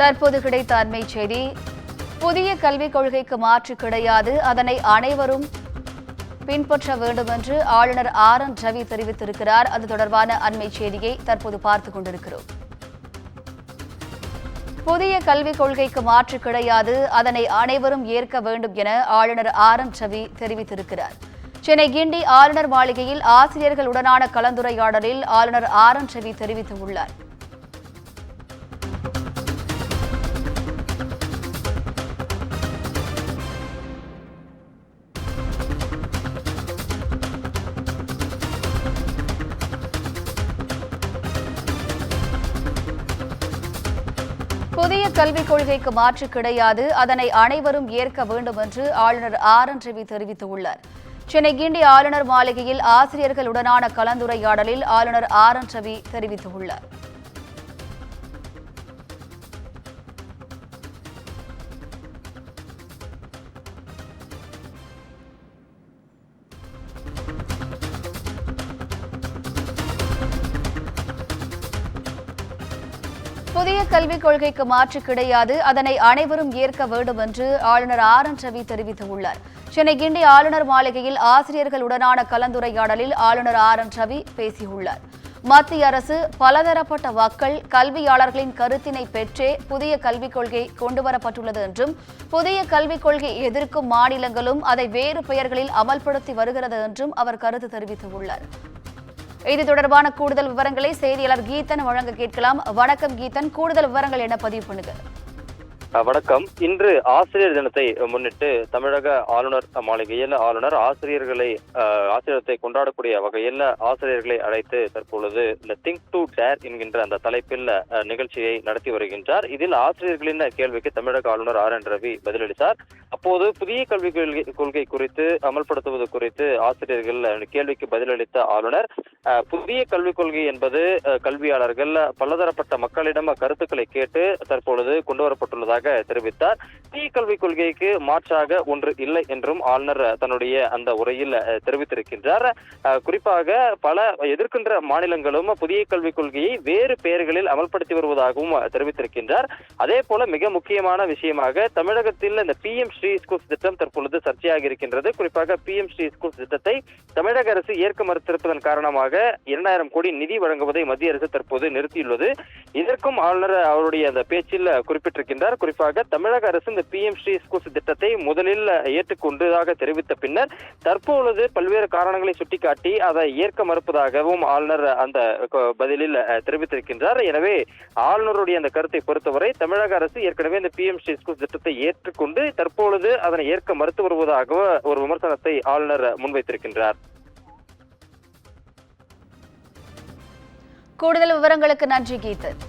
தற்போது கிடைத்த அண்மை செய்தி. புதிய கல்விக் கொள்கைக்கு மாற்று கிடையாது, அதனை அனைவரும் பின்பற்ற வேண்டும் என்று ஆளுநர் RN ரவி தெரிவித்திருக்கிறார். அது தொடர்பான அண்மை செய்தியை தற்போது பார்த்துக் கொண்டிருக்கிறோம். புதிய கல்விக் கொள்கைக்கு மாற்று கிடையாது, அதனை அனைவரும் ஏற்க வேண்டும் என ஆளுநர் RN ரவி தெரிவித்திருக்கிறார். சென்னை கிண்டி ஆளுநர் மாளிகையில் ஆசிரியர்களுடனான கலந்துரையாடலில் ஆளுநர் RN ரவி தெரிவித்துள்ளார். புதிய கல்விக் கொள்கைக்கு மாற்று கிடையாது, அதனை அனைவரும் ஏற்க வேண்டும் என்று ஆளுநர் RN ரவி தெரிவித்துள்ளார். சென்னை கிண்டி ஆளுநர் மாளிகையில் ஆசிரியர்களுடனான கலந்துரையாடலில் ஆளுநர் RN ரவி தெரிவித்துள்ளார். புதிய கல்விக் கொள்கைக்கு மாற்று கிடையாது, அதனை அனைவரும் ஏற்க வேண்டும் என்று ஆளுநர் RN ரவி தெரிவித்துள்ளார். சென்னை கிண்டி ஆளுநர் மாளிகையில் ஆசிரியர்களுடனான கலந்துரையாடலில் ஆளுநர் RN ரவி பேசியுள்ளார். மத்திய அரசு பலதரப்பட்ட மக்கள் கல்வியாளர்களின் கருத்தினை பெற்றே புதிய கல்விக் கொள்கை கொண்டுவரப்பட்டுள்ளது என்றும், புதிய கல்விக் கொள்கை எதிர்க்கும் மாநிலங்களும் அதை வேறு பெயர்களில் அமல்படுத்தி வருகிறது என்றும் அவர் கருத்து தெரிவித்துள்ளார். இது தொடர்பான கூடுதல் விவரங்களை செய்தியாளர் கீதன் வழங்க கேட்கலாம். வணக்கம் கீதன், கூடுதல் விவரங்கள் என்ன பதிவு பண்ணுங்க? வணக்கம். இன்று ஆசிரியர் தினத்தை முன்னிட்டு தமிழக ஆளுநர் மாளிகையில் ஆளுநர் ஆசிரியத்தை கொண்டாடக்கூடிய வகையில் ஆசிரியர்களை அழைத்து தற்பொழுது இந்த திங்க் டு டேர் என்கின்ற அந்த தலைப்பில் நிகழ்ச்சியை நடத்தி வருகின்றார். இதில் ஆசிரியர்களின் கேள்விக்கு தமிழக ஆளுநர் RN ரவி பதிலளித்தார். அப்போது புதிய கல்விக் கொள்கை குறித்து அமல்படுத்துவது குறித்து ஆசிரியர்கள் கேள்விக்கு பதிலளித்த ஆளுநர், புதிய கல்விக் கொள்கை என்பது கல்வியாளர்கள் பலதரப்பட்ட மக்களிடம் கருத்துக்களை கேட்டு தற்பொழுது கொண்டுவரப்பட்டுள்ளதாக தெரிவித்தார். புதிய கல்விக் கொள்கைக்கு மாற்றாக ஒன்று இல்லை என்றும் ஆளுநர் தன்னுடைய அந்த உரையில் தெரிவித்திருக்கின்றார். குறிப்பாக பல எதிர்க்கின்ற மாநிலங்களும் புதிய கல்விக் கொள்கையை வேறு பெயர்களில் அமல்படுத்தி வருவதாகவும் தெரிவித்திருக்கின்றார். அதே போல மிக முக்கியமான விஷயமாக தமிழகத்தில் இந்த PM ஸ்ரீ ஸ்கூல்ஸ் திட்டம் தற்பொழுது சர்ச்சையாக இருக்கின்றது. குறிப்பாக PM ஸ்ரீ ஸ்கூல்ஸ் திட்டத்தை தமிழக அரசு ஏற்க மறுத்திருப்பதன் காரணமாக 2000 கோடி நிதி வழங்குவதை மத்திய அரசு தற்போது நிறுத்தியுள்ளது. இதற்கும் ஆளுநர் அவருடைய அந்த பேச்சில் குறிப்பிட்டிருக்கின்றார். குறிப்பாக தமிழக அரசு இந்த PM ஸ்ரீ ஸ்கூல்ஸ் திட்டத்தை முதலில் ஏற்றுக்கொண்டதாக தெரிவித்த பின்னர் தற்பொழுது பல்வேறு காரணங்களை சுட்டிக்காட்டி அதை ஏற்க மறுப்பதாகவும் ஆளுநர் அந்த பதிலில் தெரிவித்திருக்கின்றார். எனவே ஆளுநருடைய அந்த கருத்தை பொறுத்தவரை தமிழக அரசு ஏற்கனவே இந்த PM ஸ்ரீ ஸ்கூல்ஸ் திட்டத்தை ஏற்றுக்கொண்டு தற்பொழுது அதனை ஏற்க மறுத்து வருவதாக ஒரு விமர்சனத்தை ஆளுநர் முன்வைத்திருக்கின்றார். கூடுதல் விவரங்களுக்கு நன்றி கீதன்.